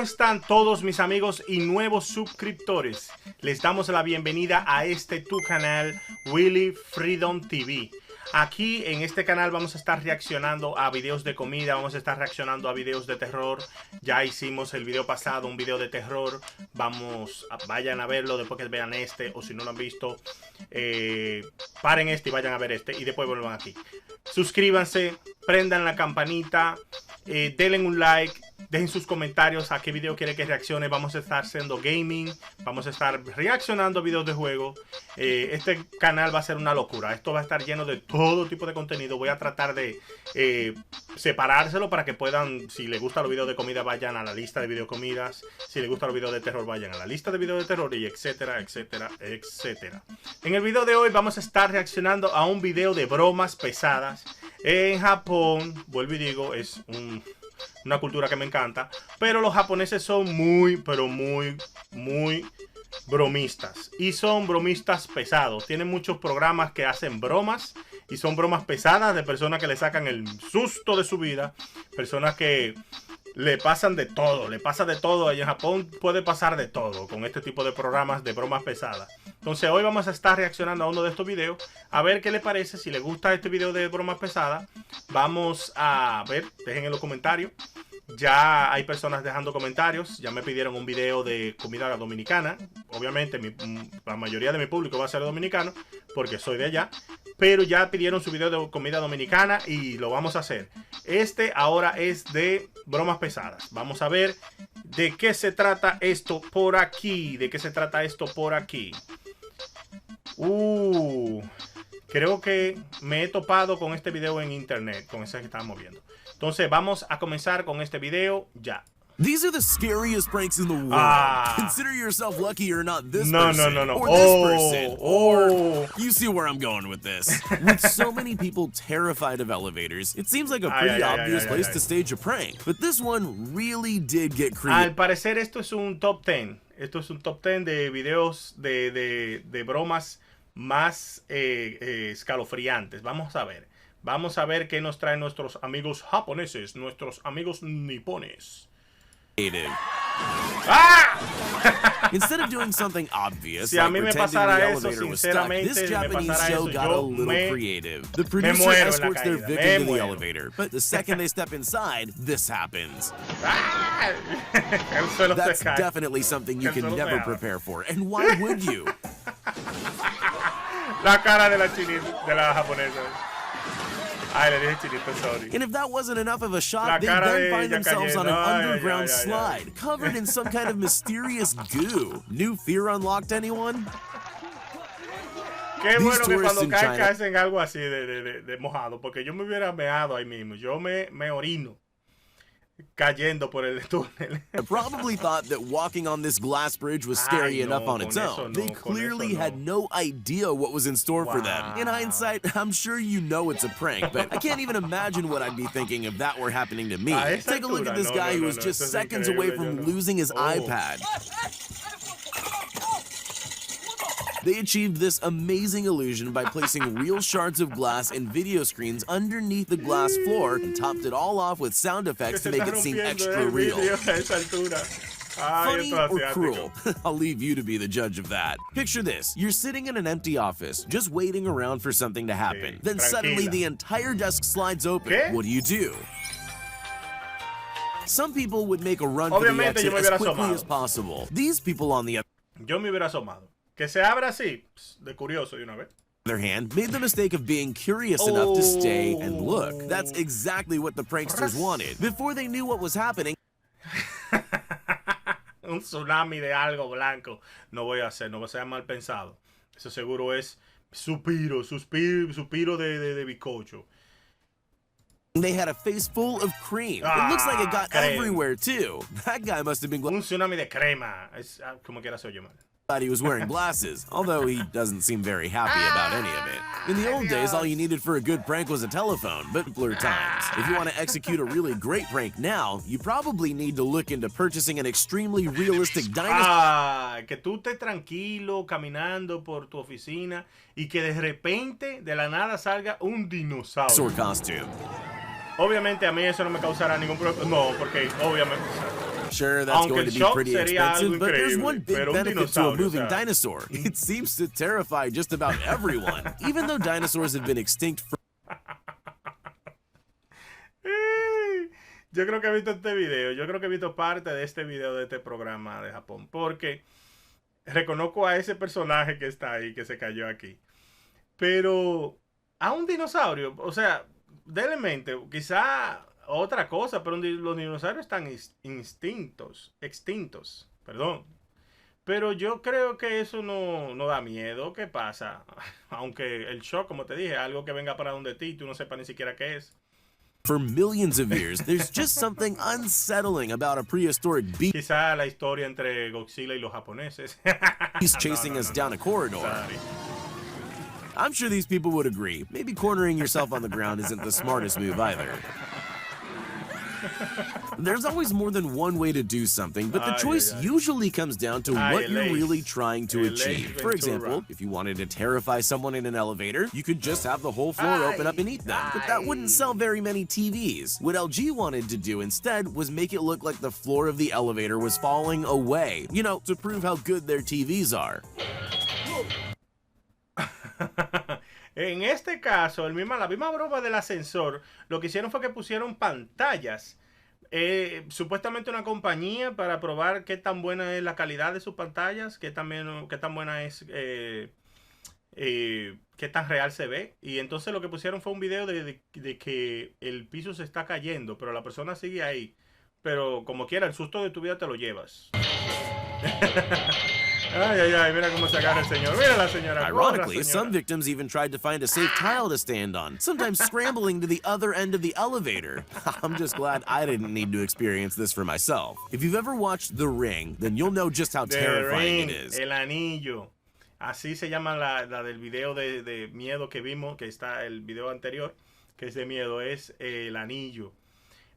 están todos mis amigos y nuevos suscriptores? Les damos la bienvenida a tu canal Willy Freedom TV. Aquí en este canal vamos a estar reaccionando a videos de comida, vamos a estar reaccionando a videos de terror. Ya hicimos el video pasado, un video de terror. Vayan a verlo después que vean este, o si no lo han visto, paren este y vayan a ver este y después vuelvan aquí. Suscríbanse, prendan la campanita, denle un like, dejen sus comentarios a qué video quieren que reaccione. Vamos a estar haciendo gaming, vamos a estar reaccionando a videos de juego. Este canal va a ser una locura. Esto va a estar lleno de todo tipo de contenido. Voy a tratar de separárselo para que puedan, si les gustan los videos de comida, vayan a la lista de videocomidas. Si les gustan los videos de terror, vayan a la lista de videos de terror, y etcétera, etcétera, etcétera. En el video de hoy vamos a estar reaccionando a un video de bromas pesadas. En Japón, vuelvo y digo, es una cultura que me encanta, pero los japoneses son muy bromistas, y son bromistas pesados. Tienen muchos programas que hacen bromas, y son bromas pesadas de personas que le sacan el susto de su vida, personas que le pasan de todo, le pasa de todo. Allá en Japón puede pasar de todo con este tipo de programas de bromas pesadas. Entonces hoy vamos a estar reaccionando a uno de estos videos, a ver qué les parece. Si les gusta este video de bromas pesadas, vamos a ver, dejen en los comentarios. Ya hay personas dejando comentarios, ya me pidieron un video de comida dominicana. Obviamente la mayoría de mi público va a ser dominicano, porque soy de allá. Pero ya pidieron su video de comida dominicana y lo vamos a hacer. Este ahora es de bromas pesadas. Vamos a ver de qué se trata esto por aquí. ¿De qué se trata esto por aquí? Creo que me he topado con este video en internet, con ese que estamos viendo. Entonces vamos a comenzar con este video ya. These are the scariest pranks in the world. Consider yourself lucky you're not this person. No. Or this person. Or you see where I'm going with this. With so many people terrified of elevators, it seems like a pretty obvious place to stage a prank. But this one really did get creative. Al parecer esto es un top 10. Esto es un top 10 de videos de bromas más escalofriantes. Vamos a ver. Vamos a ver qué nos traen nuestros amigos japoneses, nuestros amigos nipones. Instead of doing something obvious, si a like mí me pretending the pasara eso, elevator was stuck, this Japanese show got a little creative. The producer escorts their victim to the elevator, but the second they step inside, this happens. That's definitely something you can never prepare for, and why would you? La cara de la chinita, de la japonesa. Ay, le dije chinito, sorry. And if that wasn't enough of a shock, they then find themselves on an underground slide, covered in some kind of mysterious goo. New fear unlocked, anyone? Qué bueno que cuando caes en algo así de mojado, porque yo me hubiera meado ahí mismo. Yo me orino cayendo por el túnel. I probably thought that walking on this glass bridge was scary enough on its own. They clearly had no idea what was in store for them. In hindsight, I'm sure you know it's a prank, but I can't even imagine what I'd be thinking if that were happening to me. Take a look at this guy who was just seconds away from losing his iPad. They achieved this amazing illusion by placing real shards of glass and video screens underneath the glass floor and topped it all off with sound effects to make it seem extra real. Funny or cruel? I'll leave you to be the judge of that. Picture this. You're sitting in an empty office, just waiting around for something to happen. Then suddenly the entire desk slides open. What do? Some people would make a run for the exit as quickly as possible. These people on the Yo me hubiera asomado. Que se abra así, de curioso de una vez. Other hand, made the mistake of being curious enough to stay and look. That's exactly what the pranksters wanted. Before they knew what was happening. Un tsunami de algo blanco. No voy a hacer, no va a ser mal pensado. Eso seguro es suspiro de bizcocho. They had a face full of cream. It looks like it got everywhere too. That guy must have been un tsunami de crema. Es como quiera se oye mal. Thought he was wearing glasses, although he doesn't seem very happy about any of it. In the old days, all you needed for a good prank was a telephone, but simpler times. If you want to execute a really great prank now, you probably need to look into purchasing an extremely realistic dinosaur. Que tú estés tranquilo caminando por tu oficina y que de repente, de la nada, salga un dinosaurio. Costume. Obviamente a mí eso no me causará ningún problema. No, porque obviamente Sure, that's going to be pretty expensive, but there's one big benefit to a moving dinosaur. It seems to terrify just about everyone, even though dinosaurs have been extinct for... Yo creo que he visto este video, yo creo que he visto parte de este video de este programa de Japón, porque reconozco a ese personaje que está ahí, que se cayó aquí. Pero a un dinosaurio, o sea, denle en mente, quizá otra cosa, pero los dinosaurios están extintos, perdón. Pero yo creo que eso no da miedo. ¿Qué pasa? Aunque el shock, como te dije, algo que venga para donde ti y tú no sepas ni siquiera qué es. For millions of years, there's just something unsettling about a prehistoric beast. Quizá la historia entre Godzilla y los japoneses. He's chasing us down a corridor. Sorry. I'm sure these people would agree. Maybe cornering yourself on the ground isn't the smartest move either. There's always more than one way to do something, but the choice usually comes down to what you're really trying to achieve. For example, if you wanted to terrify someone in an elevator, you could just have the whole floor open up and eat them, but that wouldn't sell very many TVs. What LG wanted to do instead was make it look like the floor of the elevator was falling away, you know, to prove how good their TVs are. En este caso, la misma broma del ascensor, lo que hicieron fue que pusieron pantallas. Supuestamente una compañía para probar qué tan buena es la calidad de sus pantallas, qué tan buena es, qué tan real se ve. Y entonces lo que pusieron fue un video de que el piso se está cayendo, pero la persona sigue ahí. Pero como quiera, el susto de tu vida te lo llevas. Ay, mira cómo se agarra el señor. Mira la señora. Ironically, some victims even tried to find a safe tile to stand on, sometimes scrambling to the other end of the elevator. I'm just glad I didn't need to experience this for myself. If you've ever watched The Ring, then you'll know just how terrifying it is. El anillo. Así se llama la del video de miedo que vimos, que está el video anterior, que es de miedo, es El Anillo.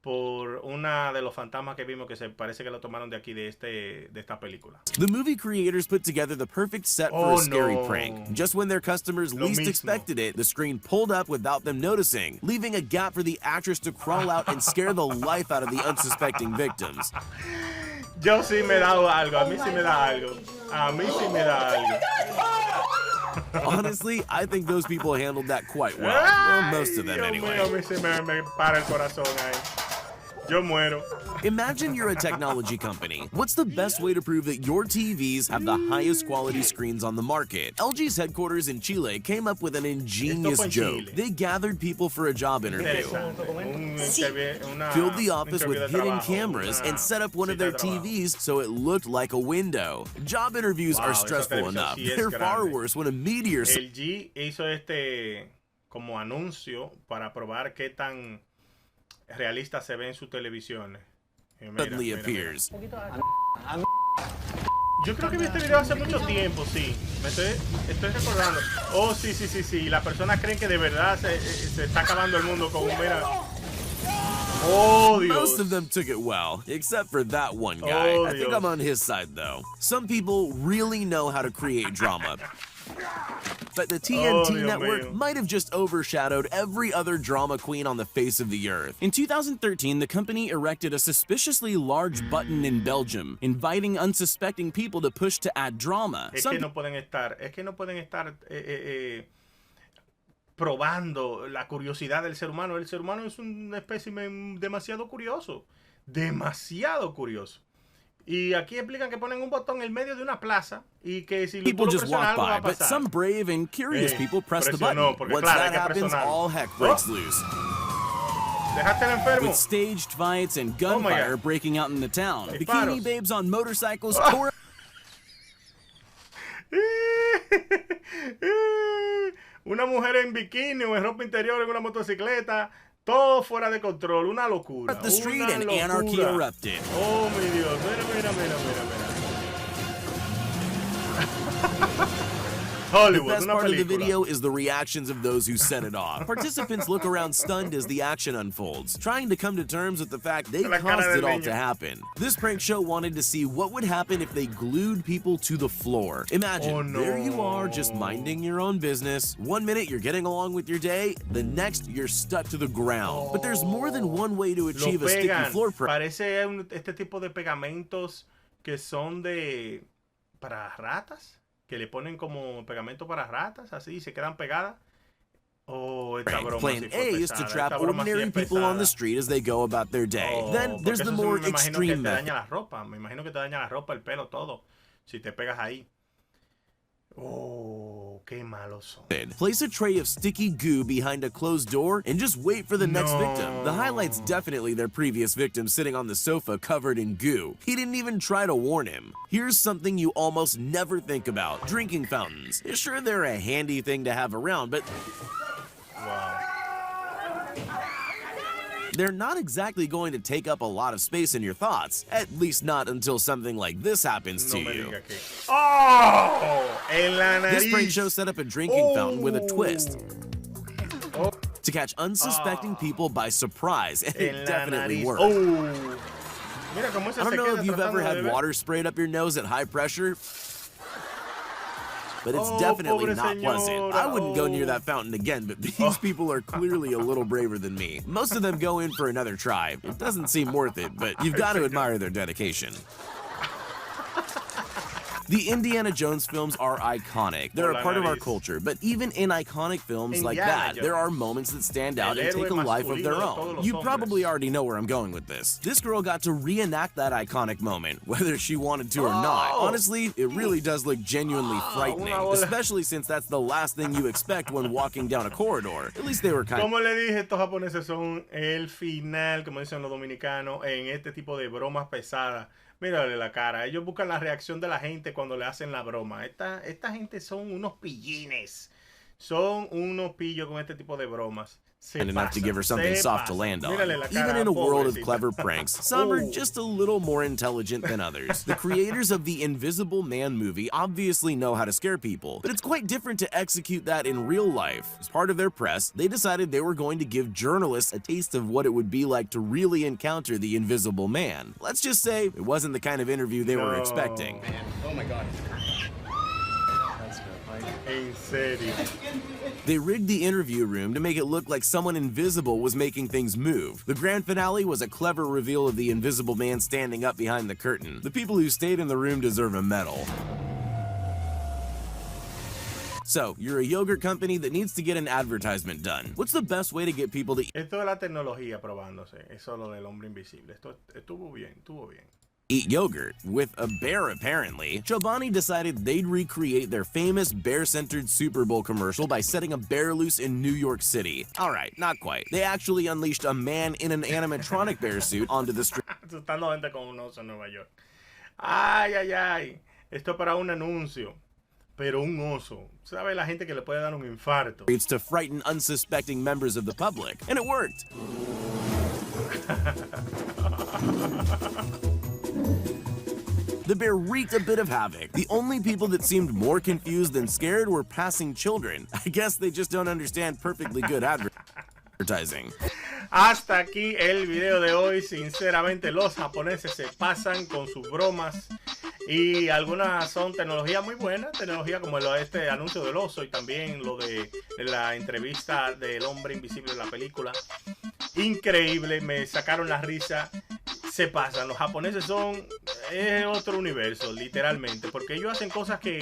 Por una de los fantasmas que vimos que se parece que lo tomaron de aquí, de esta película. The movie creators put together the perfect set for a scary prank. Just when their customers least expected it, the screen pulled up without them noticing, leaving a gap for the actress to crawl out and scare the life out of the unsuspecting victims. Yo sí me da algo, a mí sí me da algo. A mí sí me da algo. Honestly, I think those people handled that quite well most of them anyway. A mí sí me para el corazón ahí. Yo muero. Imagine you're a technology company. What's the best way to prove that your TVs have the highest quality screens on the market? LG's headquarters in Chile came up with an ingenious joke. They gathered people for a job interview, filled the office with hidden cameras, and set up one of their TVs so it looked like a window. Job interviews are stressful enough. They're far worse when a meteor... LG hizo como anuncio para probar qué tan realista se ve en sus televisiones. Suddenly appears. Yo creo que vi este video hace mucho tiempo, sí. Me estoy recordando. Oh, sí. Las personas creen que de verdad se está acabando el mundo con un... Mira. Oh, Dios. Most of them took it well, except for that one guy. I think I'm on his side, though. Some people really know how to create drama. But the TNT network might have just overshadowed every other drama queen on the face of the earth. In 2013, the company erected a suspiciously large button in Belgium, inviting unsuspecting people to push to add drama. Es que no pueden estar probando la curiosidad del ser humano. El ser humano es un espécimen demasiado curioso. Y aquí explican que ponen un botón en medio de una plaza y que si people just walk algo, by, but some brave and curious people press the button. Once that happens, all heck breaks loose. Dejaste el enfermo. With staged fights and gunfire breaking out in the town, bikini babes on motorcycles tore. Una mujer en bikini o en ropa interior en una motocicleta. Todo fuera de control, una locura. The street and anarchy erupted. Oh, mi Dios, mira. Hollywood, the best una part película. of the video is the reactions of those who set it off. Participants look around stunned as the action unfolds, trying to come to terms with the fact they caused it all to happen. This prank show wanted to see what would happen if they glued people to the floor. Imagine, there you are just minding your own business. 1 minute you're getting along with your day, the next you're stuck to the ground. But there's more than one way to achieve a sticky floor prank. Parece este tipo de pegamentos que son para ratas, que le ponen como pegamento para ratas, así, y se quedan pegadas. Plan A is to trap ordinary people on the street as they go about their day. Then there's the more extreme method. Me imagino que te daña la ropa, el pelo, todo, si te pegas ahí. Oh, qué malos son. Place a tray of sticky goo behind a closed door and just wait for the next victim. The highlight's definitely their previous victim sitting on the sofa covered in goo. He didn't even try to warn him. Here's something you almost never think about. Drinking fountains. Sure, they're a handy thing to have around, but they're not exactly going to take up a lot of space in your thoughts, at least not until something like this happens to you. This prank show set up a drinking fountain with a twist to catch unsuspecting people by surprise, and it definitely worked. I don't know if you've ever had water sprayed up your nose at high pressure, but it's definitely not pleasant. I wouldn't go near that fountain again, but these people are clearly a little braver than me. Most of them go in for another try. It doesn't seem worth it, but you've got to admire their dedication. The Indiana Jones films are iconic. They're a part of our culture, but even in iconic films like that, there are moments that stand out and take a life of their own. You probably already know where I'm going with this. This girl got to reenact that iconic moment, whether she wanted to or not. Honestly, it really does look genuinely frightening, especially since that's the last thing you expect when walking down a corridor. At least they were kind of... Como le dije, estos japoneses son el final, como dicen los dominicanos, en este tipo de bromas pesadas. Mírale la cara. Ellos buscan la reacción de la gente cuando le hacen la broma. Esta gente son unos pillines. Son unos pillos con este tipo de bromas. And enough to give her something soft to land on. Even in a world of clever pranks, some are just a little more intelligent than others. The creators of the Invisible Man movie obviously know how to scare people, but it's quite different to execute that in real life. As part of their press, they decided they were going to give journalists a taste of what it would be like to really encounter the Invisible Man. Let's just say it wasn't the kind of interview they were expecting. Man. Oh my God. En serio. They rigged the interview room to make it look like someone invisible was making things move. The grand finale was a clever reveal of the Invisible Man standing up behind the curtain. The people who stayed in the room deserve a medal. So, you're a yogurt company that needs to get an advertisement done. What's the best way to get people to Esto es la tecnología probándose. Eso es lo del hombre invisible. Esto estuvo bien, estuvo bien. Eat yogurt with a bear, apparently? Chobani decided they'd recreate their famous bear-centered Super Bowl commercial by setting a bear loose in New York City. All right, not quite. They actually unleashed a man in an animatronic bear suit onto the street. Asustando gente con un oso en Nueva York. Ay, ay, ay. Esto es para un anuncio. Pero un oso. ¿Sabe la gente que le puede dar un infarto? It's to frighten unsuspecting members of the public. And it worked. The bear wreaked a bit of havoc. The only people that seemed more confused than scared were passing children. I guess they just don't understand perfectly good advertising. Hasta aquí el video de hoy. Sinceramente, los japoneses se pasan con sus bromas. Y algunas son tecnología muy buena, tecnología como este anuncio del oso y también lo de la entrevista del hombre invisible en la película. Increíble, me sacaron la risa. Se pasan, los japoneses son otro universo, literalmente, porque ellos hacen cosas que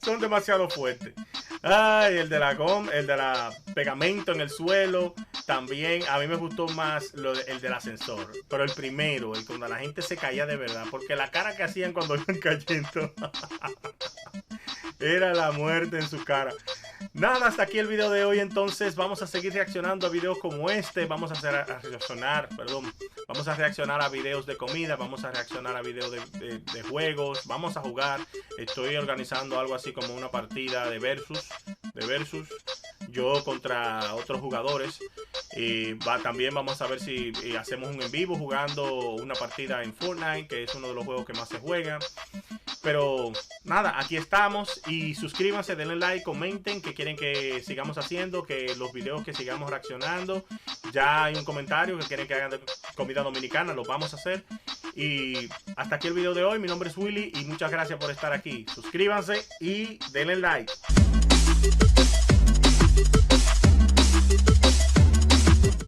son demasiado fuertes. Ay, el de la pegamento en el suelo, también a mí me gustó más el del ascensor, pero el primero, el cuando la gente se caía de verdad, porque la cara que hacían cuando iban cayendo era la muerte en su cara. Nada, hasta aquí el video de hoy. Entonces vamos a seguir reaccionando a videos como este. Vamos a reaccionar a videos de comida. Vamos a reaccionar a videos de juegos. Vamos a jugar. Estoy organizando algo así como una partida de versus. Yo contra otros jugadores. Y también vamos a ver si hacemos un en vivo jugando una partida en Fortnite, que es uno de los juegos que más se juega. Pero nada, aquí estamos y suscríbanse, denle like, comenten qué quieren que sigamos haciendo, que los videos que sigamos reaccionando. Ya hay un comentario que quieren que hagan de comida dominicana, lo vamos a hacer. Y hasta aquí el video de hoy. Mi nombre es Willy y muchas gracias por estar aquí. Suscríbanse y denle like.